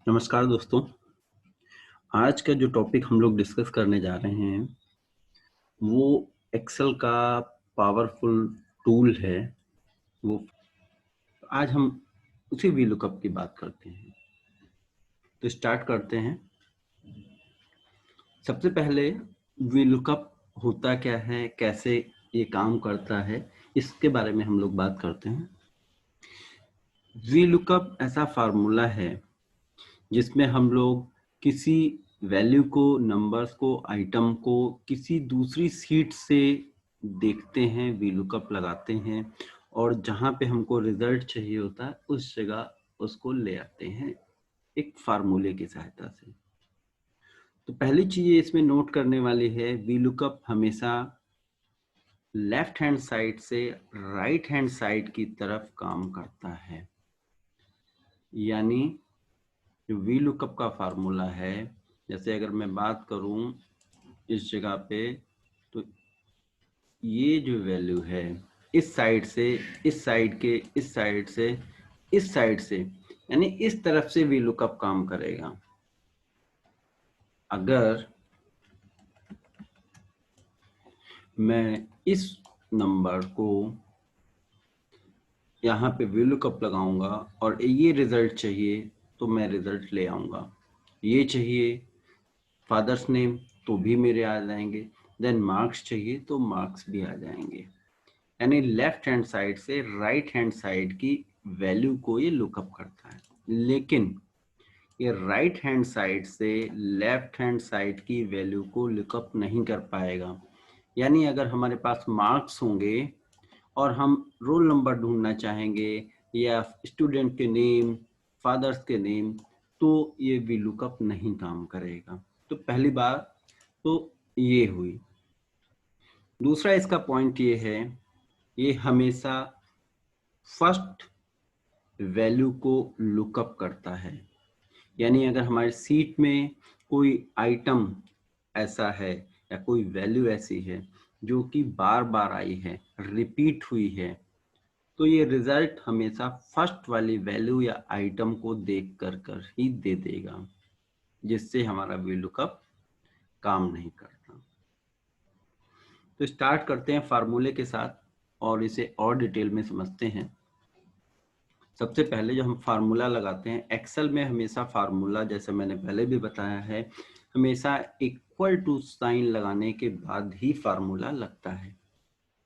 नमस्कार दोस्तों। आज का जो टॉपिक हम लोग डिस्कस करने जा रहे हैं वो एक्सेल का पावरफुल टूल है। वो आज हम उसी वीलुकअप की बात करते हैं। तो स्टार्ट करते हैं। सबसे पहले वीलुकअप होता क्या है, कैसे ये काम करता है, इसके बारे में हम लोग बात करते हैं। वीलुकअप ऐसा फार्मूला है जिसमें हम लोग किसी वैल्यू को, नंबर्स को, आइटम को किसी दूसरी सीट से देखते हैं, वीलुकअप लगाते हैं और जहां पे हमको रिजल्ट चाहिए होता है उस जगह उसको ले आते हैं एक फार्मूले की सहायता से। तो पहली चीज इसमें नोट करने वाली है, वीलुकअप हमेशा लेफ्ट हैंड साइड से राइट हैंड साइड की तरफ काम करता है। यानी जो वीलुकअप का फार्मूला है, जैसे अगर मैं बात करूं इस जगह पे, तो ये जो वैल्यू है इस साइड से, इस साइड के, इस साइड से, इस साइड से, यानी इस तरफ से वीलुकअप काम करेगा। अगर मैं इस नंबर को यहाँ पे वीलुकअप लगाऊंगा और ये रिजल्ट चाहिए तो मैं रिजल्ट ले आऊंगा। ये चाहिए फादर्स नेम तो भी मेरे आ जाएंगे, देन मार्क्स चाहिए तो मार्क्स भी आ जाएंगे। यानी लेफ्ट हैंड साइड से राइट हैंड साइड की वैल्यू को ये लुकअप करता है। लेकिन ये राइट हैंड साइड से लेफ्ट हैंड साइड की वैल्यू को लुकअप नहीं कर पाएगा। यानी अगर हमारे पास मार्क्स होंगे और हम रोल नंबर ढूंढना चाहेंगे या स्टूडेंट के नेम, फादर्स के नेम, तो ये भी लुकअप नहीं काम करेगा। तो पहली बात तो ये हुई। दूसरा इसका पॉइंट ये है, ये हमेशा फर्स्ट वैल्यू को लुकअप करता है। यानी अगर हमारी सीट में कोई आइटम ऐसा है या कोई वैल्यू ऐसी है जो कि बार बार आई है, रिपीट हुई है, तो ये रिजल्ट हमेशा फर्स्ट वाली वैल्यू या आइटम को देख कर ही दे देगा, जिससे हमारा वीलुकअप काम नहीं करता। तो स्टार्ट करते हैं फार्मूले के साथ और इसे और डिटेल में समझते हैं। सबसे पहले जो हम फार्मूला लगाते हैं एक्सेल में, हमेशा फार्मूला जैसे मैंने पहले भी बताया है, हमेशा इक्वल टू साइन लगाने के बाद ही फार्मूला लगता है।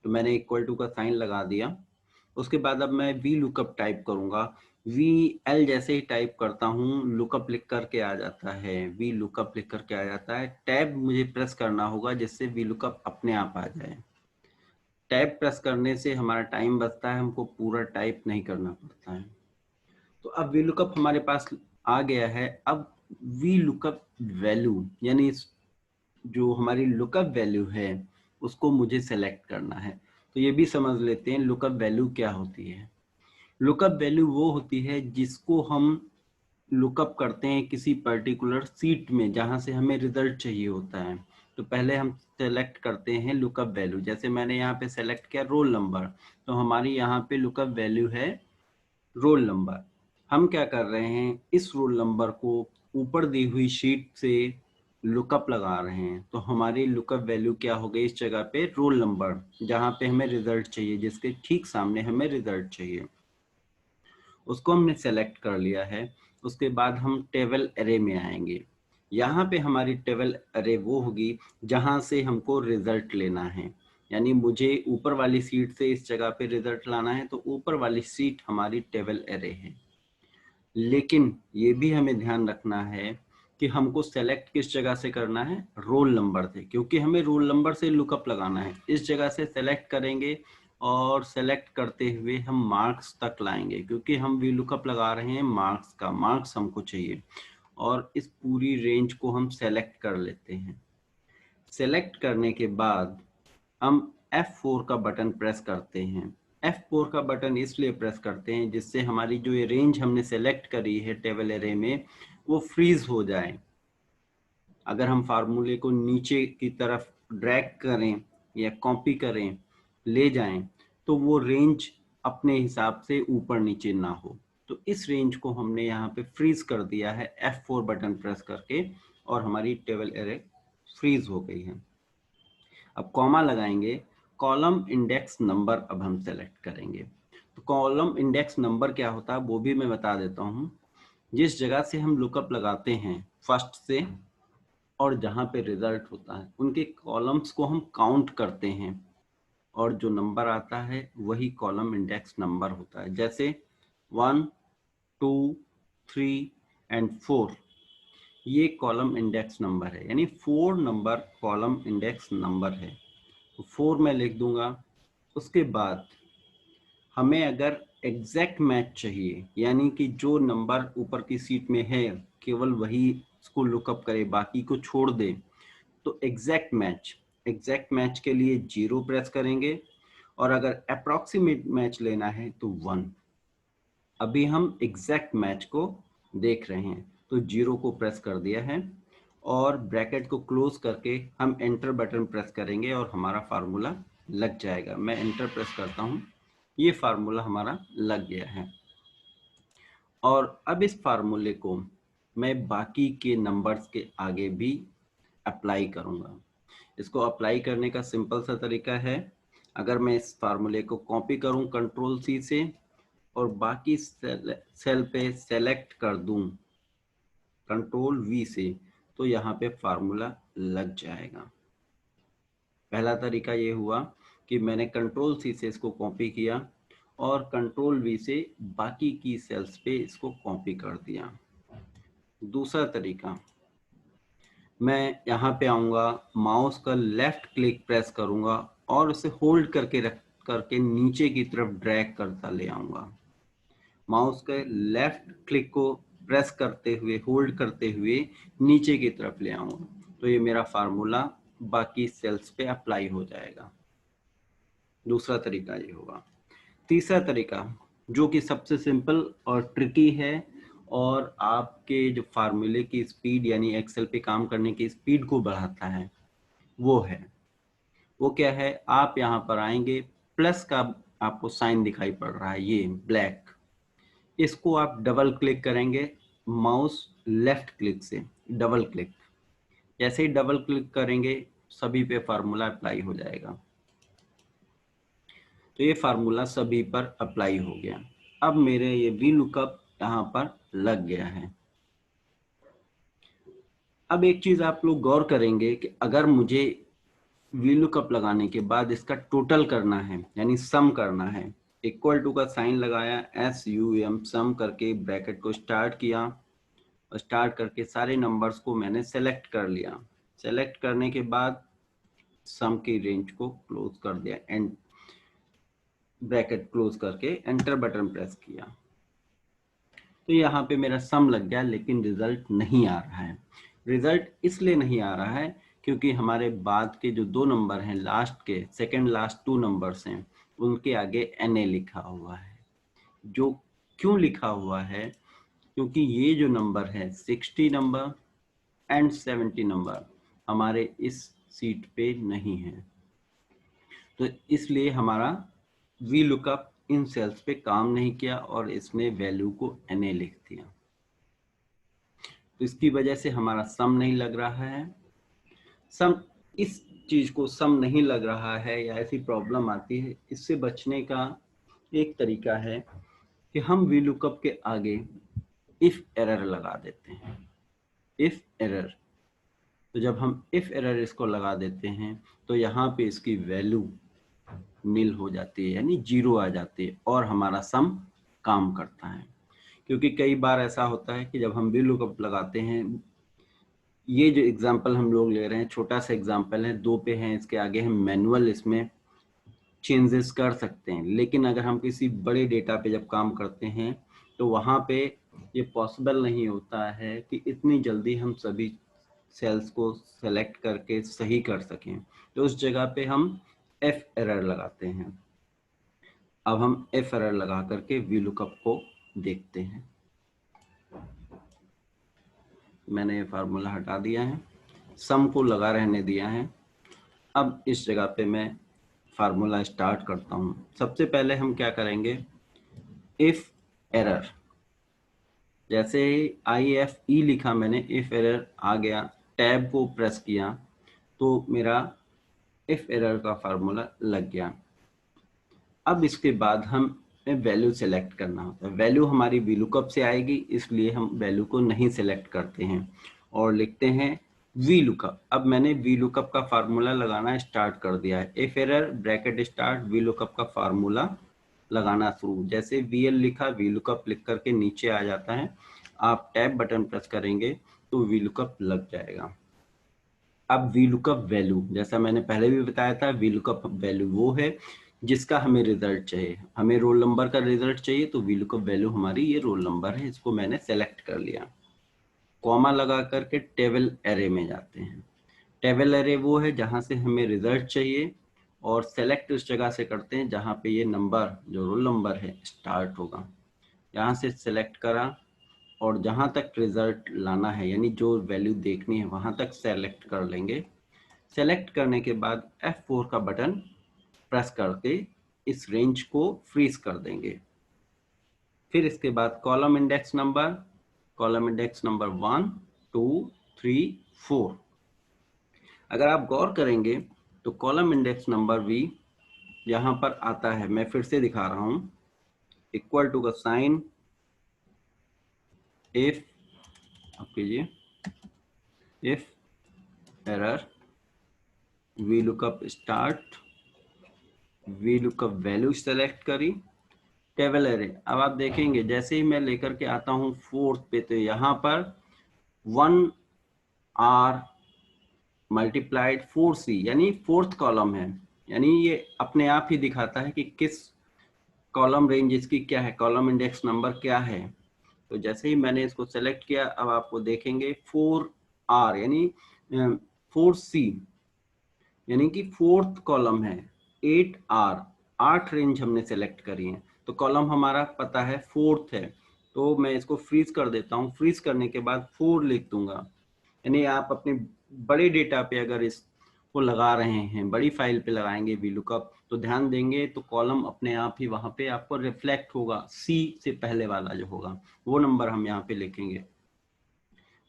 तो मैंने इक्वल टू का साइन लगा दिया। उसके बाद अब मैं वी लुकअप टाइप करूंगा। वी एल जैसे ही टाइप करता हूँ लुकअप लिख करके आ जाता है, वी लुकअप लिख करके आ जाता है। टैब मुझे प्रेस करना होगा जिससे वी लुकअप अपने आप आ जाए। टैब प्रेस करने से हमारा टाइम बचता है, हमको पूरा टाइप नहीं करना पड़ता है। तो अब वी लुकअप हमारे पास आ गया है। अब वी लुकअप वैल्यू यानी जो हमारी लुकअप वैल्यू है उसको मुझे सेलेक्ट करना है। तो ये भी समझ लेते हैं लुकअप वैल्यू क्या होती है। लुकअप वैल्यू वो होती है जिसको हम लुकअप करते हैं किसी पर्टिकुलर सीट में जहां से हमें रिजल्ट चाहिए होता है। तो पहले हम सेलेक्ट करते हैं लुकअप वैल्यू। जैसे मैंने यहाँ पे सेलेक्ट किया रोल नंबर, तो हमारी यहाँ पे लुकअप वैल्यू है रोल नंबर। हम क्या कर रहे हैं, इस रोल नंबर को ऊपर दी हुई शीट से लुकअप लगा रहे हैं। तो हमारी लुकअप वैल्यू क्या हो गई, इस जगह पे रोल नंबर जहां पे हमें रिजल्ट चाहिए, जिसके ठीक सामने हमें रिजल्ट चाहिए, उसको हमने सेलेक्ट कर लिया है। उसके बाद हम टेबल एरे में आएंगे। यहाँ पे हमारी टेबल एरे वो होगी जहां से हमको रिजल्ट लेना है। यानी मुझे ऊपर वाली सीट से इस जगह पे रिजल्ट लाना है, तो ऊपर वाली सीट हमारी टेबल एरे है। लेकिन ये भी हमें ध्यान रखना है कि हमको सेलेक्ट किस जगह से करना है, रोल नंबर से, क्योंकि हमें रोल नंबर से लुकअप लगाना है। इस जगह से सेलेक्ट करेंगे और सेलेक्ट करते हुए हम मार्क्स तक लाएंगे, क्योंकि हम वी लुकअप लगा रहे हैं मार्क्स का, मार्क्स हमको चाहिए। और इस पूरी रेंज को हम सेलेक्ट कर लेते हैं। सेलेक्ट करने के बाद हम F4 का बटन प्रेस करते हैं। F4 का बटन इसलिए प्रेस करते हैं जिससे हमारी जो ये रेंज हमने सेलेक्ट करी है टेबल एरे में वो फ्रीज हो जाए। अगर हम फार्मूले को नीचे की तरफ ड्रैग करें या कॉपी करें, ले जाएं, तो वो रेंज अपने हिसाब से ऊपर नीचे ना हो। तो इस रेंज को हमने यहाँ पे फ्रीज कर दिया है F4 बटन प्रेस करके, और हमारी टेबल एरे फ्रीज हो गई है। अब कॉमा लगाएंगे, कॉलम इंडेक्स नंबर अब हम सेलेक्ट करेंगे। तो कॉलम इंडेक्स नंबर क्या होता है वो भी मैं बता देता हूँ। जिस जगह से हम लुकअप लगाते हैं फर्स्ट से, और जहाँ पे रिजल्ट होता है उनके कॉलम्स को हम काउंट करते हैं, और जो नंबर आता है वही कॉलम इंडेक्स नंबर होता है। जैसे 1, 2, 3 एंड 4, ये कॉलम इंडेक्स नंबर है, यानी 4 नंबर कॉलम इंडेक्स नंबर है। तो 4 मैं लिख दूंगा। उसके बाद हमें अगर एग्जैक्ट मैच चाहिए, यानी कि जो नंबर ऊपर की सीट में है केवल वही इसको लुकअप करे, बाकी को छोड़ दे, तो एग्जैक्ट मैच के लिए 0 प्रेस करेंगे, और अगर अप्रॉक्सीमेट मैच लेना है तो 1। अभी हम एग्जैक्ट मैच को देख रहे हैं, तो 0 को प्रेस कर दिया है, और ब्रैकेट को क्लोज करके हम एंटर बटन प्रेस करेंगे और हमारा फार्मूला लग जाएगा। मैं एंटर प्रेस करता हूँ, ये फार्मूला हमारा लग गया है। और अब इस फार्मूले को मैं बाकी के नंबर्स के आगे भी अप्लाई करूँगा। इसको अप्लाई करने का सिंपल सा तरीका है, अगर मैं इस फार्मूले को कॉपी करूँ Ctrl+C से, और बाकी सेल पे सेलेक्ट कर दूं Ctrl+V से, तो यहाँ पे फार्मूला लग जाएगा। पहला तरीका ये हुआ कि मैंने Ctrl+C से इसको कॉपी किया, और Ctrl+V से बाकी की सेल्स पे इसको कॉपी कर दिया। दूसरा तरीका, मैं यहाँ पे आऊँगा, माउस का लेफ्ट क्लिक प्रेस करूँगा और उसे होल्ड करके रख करके नीचे की तरफ ड्रैग करता ले आऊँगा। माउस के लेफ्ट क्लिक को प्रेस करते हुए, होल्ड करते हुए नीचे की तरफ ले आऊँगा, तो ये मेरा फार्मूला बाकी सेल्स पे अप्लाई हो जाएगा। दूसरा तरीका ये होगा। तीसरा तरीका, जो कि सबसे सिंपल और ट्रिकी है, और आपके जो फार्मूले की स्पीड यानी एक्सेल पे काम करने की स्पीड को बढ़ाता है, वो क्या है, आप यहाँ पर आएंगे, प्लस का आपको साइन दिखाई पड़ रहा है ये ब्लैक, इसको आप डबल क्लिक करेंगे माउस लेफ्ट क्लिक से, डबल क्लिक। जैसे ही डबल क्लिक करेंगे सभी पे फार्मूला अप्लाई हो जाएगा। तो ये फार्मूला सभी पर अप्लाई हो गया। अब मेरे ये वी लुकअप यहाँ पर लग गया है। अब एक चीज आप लोग गौर करेंगे कि अगर मुझे वी लुकअप लगाने के बाद इसका टोटल करना है, यानी सम करना है, इक्वल टू का साइन लगाया, SUM सम करके ब्रैकेट को स्टार्ट किया, स्टार्ट करके सारे नंबर्स को मैंने सेलेक्ट कर लिया। सेलेक्ट करने के बाद सम की रेंज को क्लोज कर दिया, एंड ब्रैकेट क्लोज करके एंटर बटन प्रेस किया, तो यहाँ पे मेरा सम लग गया, लेकिन रिजल्ट नहीं आ रहा है। रिजल्ट इसलिए नहीं आ रहा है क्योंकि हमारे बाद के जो 2 नंबर हैं, लास्ट के सेकंड लास्ट 2 नंबर्स हैं, उनके आगे NA लिखा हुआ है। जो क्यों लिखा हुआ है, क्योंकि ये जो नंबर है 60 नंबर एंड 70 नंबर हमारे इस सीट पे नहीं है, तो इसलिए हमारा वी लुकअप इन सेल्स पे काम नहीं किया और इसने वैल्यू को NA लिख दिया। तो इसकी वजह से हमारा सम नहीं लग रहा है। सम, इस चीज को सम नहीं लग रहा है या ऐसी प्रॉब्लम आती है, इससे बचने का एक तरीका है कि हम वी लुकअप के आगे इफ एरर लगा देते हैं। इफ एरर, तो जब हम इफ एरर इसको लगा देते हैं तो यहाँ पे इसकी वैल्यू नील हो जाती है, यानी 0 आ जाती है, और हमारा सम काम करता है। क्योंकि कई बार ऐसा होता है कि जब हम वी लुकअप लगाते हैं, ये जो एग्जांपल हम लोग ले रहे हैं छोटा सा एग्जांपल है, 2 पे है, इसके आगे हम मैनुअल इसमें चेंजेस कर सकते हैं, लेकिन अगर हम किसी बड़े डेटा पे जब काम करते हैं तो वहाँ पे ये पॉसिबल नहीं होता है कि इतनी जल्दी हम सभी सेल्स को सेलेक्ट करके सही कर सकें, तो उस जगह पे हम एफ एरर लगाते हैं। अब हम एफ एरर लगा करके वी लुकअप को देखते हैं। मैंने ये फार्मूला हटा दिया है, सम को लगा रहने दिया है। अब इस जगह पे मैं फार्मूला स्टार्ट करता हूँ। सबसे पहले हम क्या करेंगे, इफ एरर, जैसे IFE लिखा मैंने, इफ एरर आ गया, टैब को प्रेस किया तो मेरा इफ एरर का फार्मूला लग गया। अब इसके बाद हम वैल्यू सेलेक्ट करना होता है। वैल्यू हमारी वीलुकअप से आएगी, इसलिए हम वैल्यू को नहीं सेलेक्ट करते हैं और लिखते हैं वीलुकअप। अब मैंने वीलुकअप का फार्मूला लगाना स्टार्ट कर दिया है। If error bracket start VLOOKUP का फार्मूला लगाना शुरू। जैसे VL लिखा, वीलुकअप लिख करके नीचे आ जाता है। आप टैब बटन प्रेस करेंगे तो वीलुकअप लग जाएगा। अब वीलुकअप वैल्यू, जैसा मैंने पहले भी बताया था, वीलुकअप वैल्यू वो है जिसका हमें रिजल्ट चाहिए। हमें रोल नंबर का रिजल्ट चाहिए तो वीलुकअप वैल्यू हमारी ये रोल नंबर है, इसको मैंने सेलेक्ट कर लिया। कॉमा लगा करके टेबल एरे में जाते हैं। टेबल एरे वो है जहां से हमें रिजल्ट चाहिए, और सेलेक्ट उस जगह से करते हैं जहां पे ये नंबर, जो रोल नंबर है, स्टार्ट होगा। यहाँ से सेलेक्ट करा और जहां तक रिजल्ट लाना है, यानी जो वैल्यू देखनी है, वहां तक सेलेक्ट कर लेंगे। सेलेक्ट करने के बाद F4 का बटन प्रेस करके इस रेंज को फ्रीज कर देंगे। फिर इसके बाद कॉलम इंडेक्स नंबर 1, 2, 3, 4। अगर आप गौर करेंगे तो कॉलम इंडेक्स नंबर भी यहाँ पर आता है। मैं फिर से दिखा रहा हूँ। इक्वल टू का साइन, इफ, आप कीजिए, if error VLOOKUP start, VLOOKUP value select करी, टेबल एरे। अब आप देखेंगे जैसे ही मैं लेकर के आता हूँ 4th पे, तो यहाँ पर 1R मल्टीप्लाइड 4C, यानी 4th कॉलम है। यानी ये अपने आप ही दिखाता है कि किस कॉलम रेंज इसकी क्या है, कॉलम इंडेक्स नंबर क्या है। तो जैसे ही मैंने इसको सेलेक्ट किया, अब आपको देखेंगे 4R यानी 4C, यानी कि 4th कॉलम है। 8R, 8 रेंज हमने सेलेक्ट करी है, तो कॉलम हमारा पता है 4th है। तो मैं इसको फ्रीज कर देता हूँ। फ्रीज करने के बाद 4 लिख दूंगा। यानी आप अपने बड़े डेटा पे अगर इसको लगा रहे हैं, बड़ी फाइल पे लगाएंगे वीलुकअप, तो ध्यान देंगे तो कॉलम अपने आप ही वहां पे आपको रिफ्लेक्ट होगा। C से पहले वाला जो होगा वो नंबर हम यहाँ पे लिखेंगे।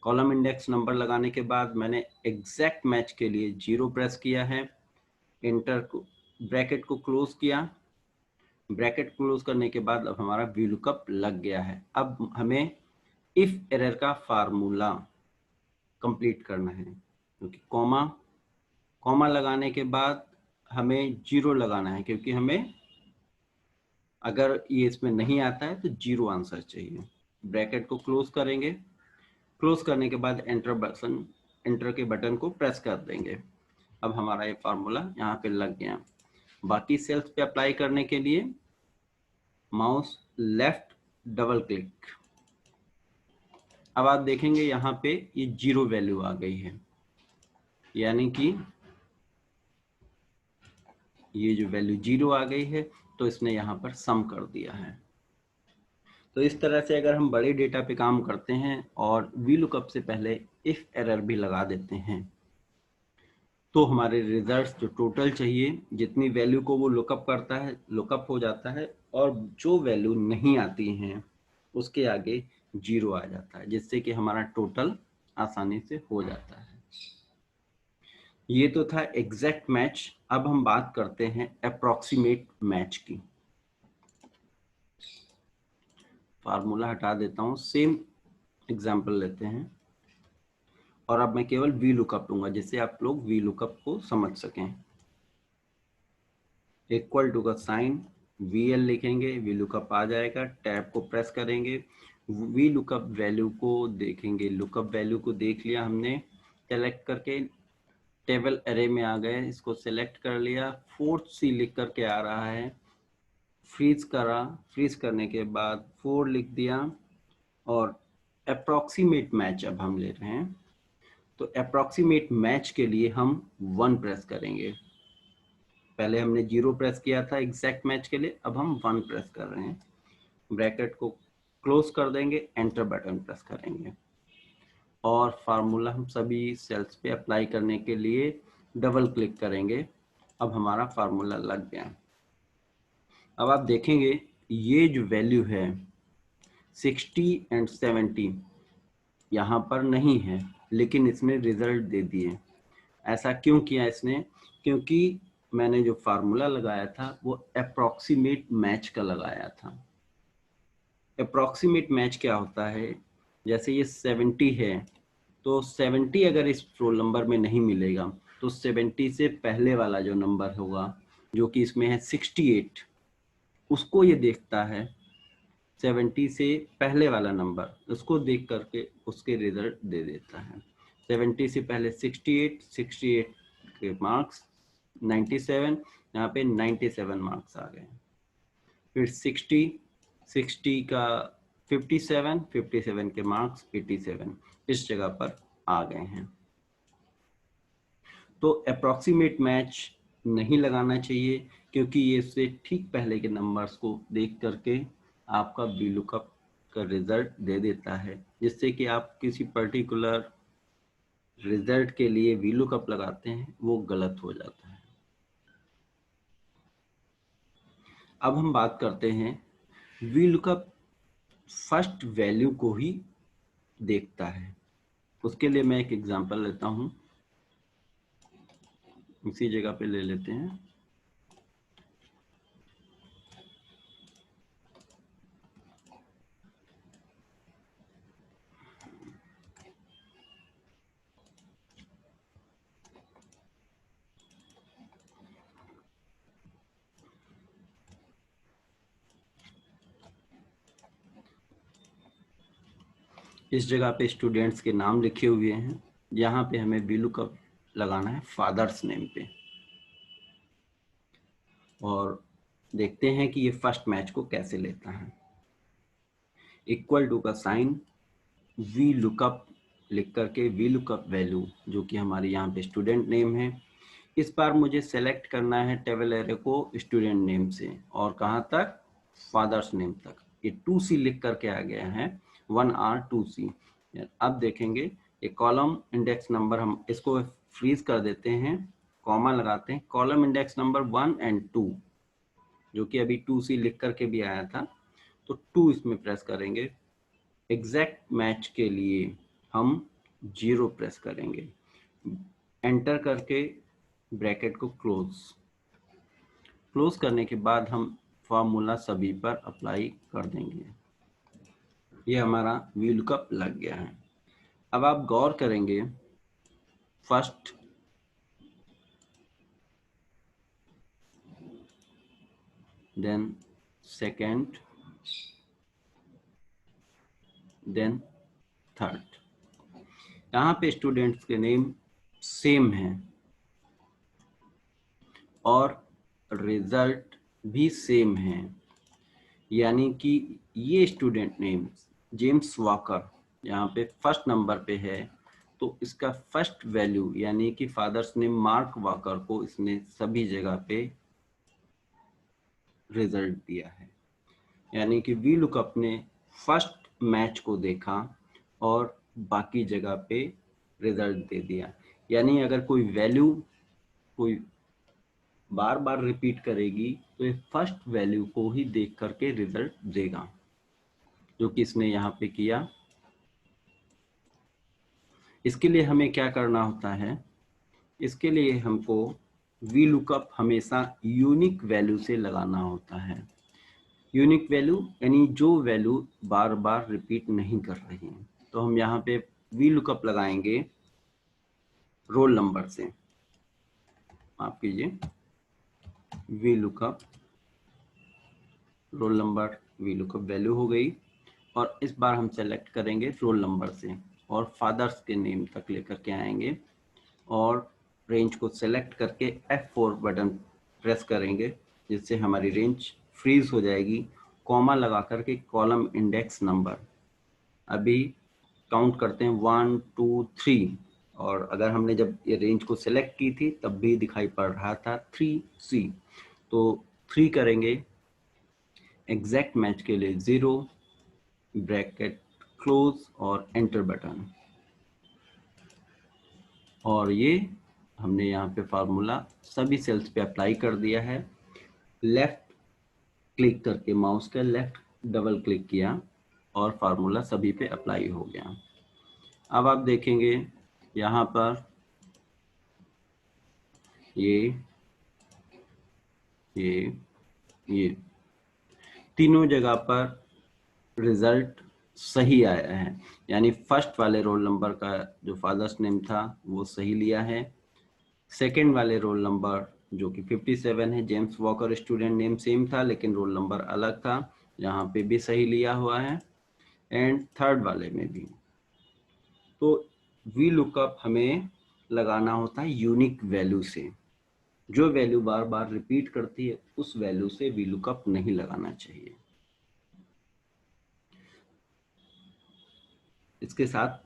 कॉलम इंडेक्स नंबर लगाने के बाद मैंने एग्जैक्ट मैच के लिए 0 प्रेस किया है। एंटर को, ब्रैकेट को क्लोज किया। ब्रैकेट क्लोज करने के बाद अब हमारा वीलुकअप लग गया है। अब हमें इफ एरर का फार्मूला कंप्लीट करना है, क्योंकि कॉमा लगाने के बाद हमें 0 लगाना है, क्योंकि हमें अगर ये इसमें नहीं आता है तो 0 आंसर चाहिए। ब्रैकेट को क्लोज करेंगे। क्लोज करने के बाद एंटर के बटन को प्रेस कर देंगे। अब हमारा ये फार्मूला यहाँ पे लग गया। बाकी सेल्स पे अप्लाई करने के लिए माउस लेफ्ट डबल क्लिक। अब आप देखेंगे यहाँ पे ये 0 वैल्यू आ गई है, यानी कि ये जो वैल्यू 0 आ गई है, तो इसने यहाँ पर सम कर दिया है। तो इस तरह से अगर हम बड़े डेटा पे काम करते हैं और वीलुकअप से पहले इफ एरर भी लगा देते हैं, तो हमारे रिजल्ट्स जो टोटल चाहिए, जितनी वैल्यू को वो लुकअप करता है, लुकअप हो जाता है, और जो वैल्यू नहीं आती हैं उसके आगे 0 आ जाता है, जिससे कि हमारा टोटल आसानी से हो जाता है। ये तो था एग्जैक्ट मैच। अब हम बात करते हैं अप्रॉक्सीमेट मैच की। फार्मूला हटा देता हूँ, सेम एग्जाम्पल लेते हैं, और अब मैं केवल वी लुकअप लूंगा जिससे आप लोग वी लुकअप को समझ सकें। इक्वल टू का साइन, VL लिखेंगे, वी लुकअप आ जाएगा। टैब को प्रेस करेंगे, वी लुकअप वैल्यू को देखेंगे। लुकअप वैल्यू को देख लिया हमने, सेलेक्ट करके टेबल एरे में आ गए, इसको सेलेक्ट कर लिया। 4C लिख करके आ रहा है, फ्रीज करा। फ्रीज करने के बाद 4 लिख दिया, और अप्रॉक्सीमेट मैच अब हम ले रहे हैं। तो अप्रॉक्सीमेट मैच के लिए हम 1 प्रेस करेंगे। पहले हमने 0 प्रेस किया था एग्जैक्ट मैच के लिए, अब हम 1 प्रेस कर रहे हैं। ब्रैकेट को क्लोज कर देंगे, एंटर बटन प्रेस करेंगे, और फार्मूला हम सभी सेल्स पे अप्लाई करने के लिए डबल क्लिक करेंगे। अब हमारा फार्मूला लग गया। अब आप देखेंगे ये जो वैल्यू है 60 एंड 70 यहाँ पर नहीं है, लेकिन इसने रिजल्ट दे दिए। ऐसा क्यों किया इसने? क्योंकि मैंने जो फार्मूला लगाया था वो अप्रॉक्सीमेट मैच का लगाया था। अप्रॉक्सीमेट मैच क्या होता है? जैसे ये 70 है, तो 70 अगर इस रोल नंबर में नहीं मिलेगा तो 70 से पहले वाला जो नंबर होगा, जो कि इसमें है 68, उसको ये देखता है। 70 से पहले वाला नंबर, उसको देख करके उसके रिजल्ट दे देता है। 70 से पहले 68, 68 के मार्क्स 97, यहाँ पे 97 मार्क्स आ गए। फिर 60, 60 का 57, 57 के मार्क्स 87 इस जगह पर आ गए हैं। तो अप्रॉक्सीमेट मैच नहीं लगाना चाहिए, क्योंकि ये इससे ठीक पहले के नंबर्स को देख करके आपका VLOOKUP का रिजल्ट दे देता है, जिससे कि आप किसी पर्टिकुलर रिजल्ट के लिए VLOOKUP लगाते हैं वो गलत हो जाता है। अब हम बात करते हैं VLOOKUP फर्स्ट वैल्यू को ही देखता है। उसके लिए मैं एक एग्जांपल लेता हूं, इसी जगह पे ले लेते हैं। इस जगह पे स्टूडेंट्स के नाम लिखे हुए हैं, यहाँ पे हमें VLOOKUP लगाना है फादर्स नेम पे, और देखते हैं कि ये फर्स्ट मैच को कैसे लेता है। इक्वल टू का साइन, VLOOKUP लिख करके VLOOKUP वैल्यू, जो कि हमारे यहाँ पे स्टूडेंट नेम है, इस बार मुझे सेलेक्ट करना है टेबल एरे को स्टूडेंट नेम से, और कहाँ तक? फादर्स नेम तक। ये 2C लिख करके आ गया है, 1R2C। अब देखेंगे ये कॉलम इंडेक्स नंबर, हम इसको फ्रीज कर देते हैं, कॉमा लगाते हैं, कॉलम इंडेक्स नंबर 1 एंड 2, जो कि अभी 2C लिख करके भी आया था, तो 2 इसमें प्रेस करेंगे। एग्जैक्ट मैच के लिए हम 0 प्रेस करेंगे, एंटर करके ब्रैकेट को क्लोज करने के बाद हम फॉर्मूला सभी पर अप्लाई कर देंगे। ये हमारा VLOOKUP लग गया है। अब आप गौर करेंगे, first, then second, then third, यहाँ पे स्टूडेंट्स के नेम सेम हैं और रिजल्ट भी सेम है। यानी कि ये स्टूडेंट नेम जेम्स वॉकर यहाँ पे फर्स्ट नंबर पे है, तो इसका फर्स्ट वैल्यू यानी कि फादर्स नेम मार्क वॉकर को इसने सभी जगह पे रिजल्ट दिया है। यानी कि VLOOKUP ने फर्स्ट मैच को देखा और बाकी जगह पे रिजल्ट दे दिया। यानी अगर कोई वैल्यू कोई बार बार रिपीट करेगी तो ये फर्स्ट वैल्यू को ही देख करके रिजल्ट देगा, जो कि इसने यहाँ पे किया। इसके लिए हमें क्या करना होता है? इसके लिए हमको VLOOKUP हमेशा यूनिक वैल्यू से लगाना होता है। यूनिक वैल्यू यानी जो वैल्यू बार बार रिपीट नहीं कर रही है। तो हम यहाँ पे VLOOKUP लगाएंगे रोल नंबर से, माफ कीजिए, VLOOKUP roll number, VLOOKUP value हो गई, और इस बार हम सेलेक्ट करेंगे रोल नंबर से और फादर्स के नेम तक लेकर के आएंगे, और रेंज को सेलेक्ट करके F4 बटन प्रेस करेंगे, जिससे हमारी रेंज फ्रीज हो जाएगी। कॉमा लगा करके कॉलम इंडेक्स नंबर, अभी काउंट करते हैं 1 2 3, और अगर हमने जब ये रेंज को सेलेक्ट की थी तब भी दिखाई पड़ रहा था 3C, तो 3 करेंगे। एग्जैक्ट मैच के लिए 0, ब्रैकेट क्लोज और एंटर बटन, और ये हमने यहाँ पे फार्मूला सभी सेल्स पे अप्लाई कर दिया है। लेफ्ट क्लिक करके माउस का लेफ्ट डबल क्लिक किया, और फार्मूला सभी पे अप्लाई हो गया। अब आप देखेंगे यहाँ पर ये तीनों जगह पर रिजल्ट सही आया है, यानी फर्स्ट वाले रोल नंबर का जो फादर्स नेम था वो सही लिया है, सेकंड वाले रोल नंबर जो कि 57 है, James walker student name same था लेकिन रोल नंबर अलग था, यहाँ पे भी सही लिया हुआ है, एंड थर्ड वाले में भी। तो वी लुकअप हमें लगाना होता है यूनिक वैल्यू से, जो वैल्यू बार बार रिपीट करती है उस वैल्यू से वी लुकअप नहीं लगाना चाहिए। इसके साथ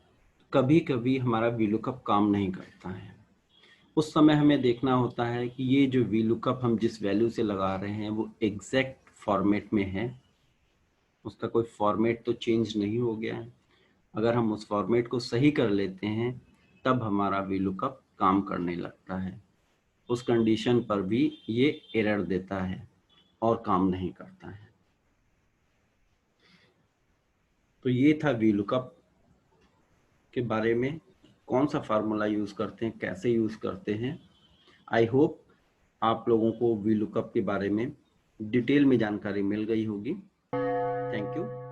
कभी कभी हमारा वी लुकअप काम नहीं करता है, उस समय हमें देखना होता है कि ये जो वी लुकअप हम जिस वैल्यू से लगा रहे हैं वो एग्जैक्ट फॉर्मेट में है, उसका कोई फॉर्मेट तो चेंज नहीं हो गया है। अगर हम उस फॉर्मेट को सही कर लेते हैं तब हमारा वी लुकअप काम करने लगता है, उस कंडीशन पर भी ये एरर देता है और काम नहीं करता है। तो ये था वी लुकअप के बारे में, कौन सा फार्मूला यूज करते हैं, कैसे यूज करते हैं। आई होप आप लोगों को वी लुकअप के बारे में डिटेल में जानकारी मिल गई होगी। Thank you.